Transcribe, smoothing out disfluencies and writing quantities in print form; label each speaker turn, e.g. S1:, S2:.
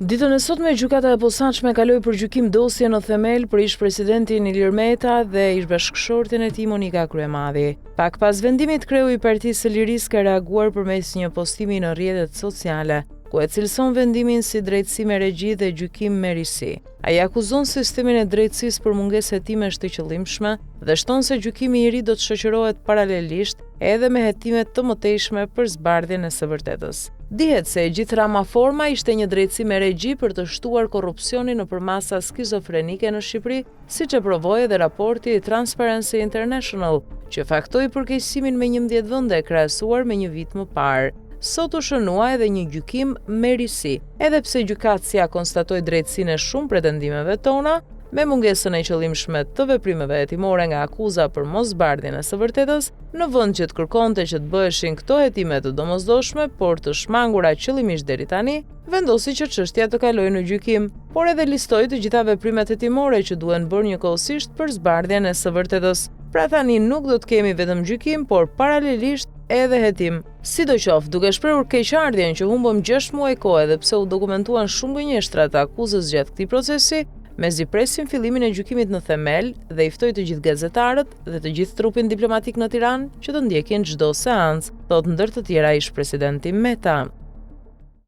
S1: Ditën e sotme gjykata e posaçme kaloi për gjykim dosje në themel për ish-presidentin Ilir Meta dhe ish-bashkëshorten e tij Monika Kryemadhi. Pak pas vendimit, kreu i Partisë së Lirisë ka reaguar përmes një postimi në rrjetet sociale, ku e cilëson vendimin si drejtësi me regji dhe gjykim me risi. Ai akuzon sistemin e drejtësisë për mungesë hetime të qëllimshme dhe shton se gjykimi i ri do të shoqërohet paralelisht edhe me hetime të mëtejshme për zbardhjen e së vërtetës. Dihet se e gjithë Ramaforma ishte një drejtësi me regji për të shtuar korrupsionin nëpër masa skizofrenike në Shqipëri, siç e provoi edhe raporti i Transparency International, që faktoi përkeqësimin me 11 vende krahasuar me një vit më parë. Sot u shënua edhe një gjykim me risi, edhe pse gjykatësia konstatoi drejtësinë e shumë pretendimeve tona, me mungesën e qëllimshme të veprimeve hetimore nga akuza për mosbardhjen e së vërtetës, në vend që të kërkonte që të bëheshin këto hetime të domosdoshme, por të shmangura qëllimisht deri tani, vendosi që çështja të kalojë në gjykim, por edhe listoi të gjitha veprimet hetimore që duhen bërë njëkohësisht për zbardhjen e së vërtetës. Pra tani nuk do të kemi vetëm gjykim, por paralelisht edhe hetim. Sidoqoftë, duke shprehur keqardhjen që humbëm 6 muaj kohë edhe pse u dokumentuan shumë gënjeshtra të akuzës gjatë këtij procesi, mezi presim fillimin e gjykimit në themel dhe i ftoi të gjithë gazetarët dhe të gjithë trupin diplomatik në Tiranë që të ndjekin çdo seancë, thot ndër të tjera ish-presidenti Meta.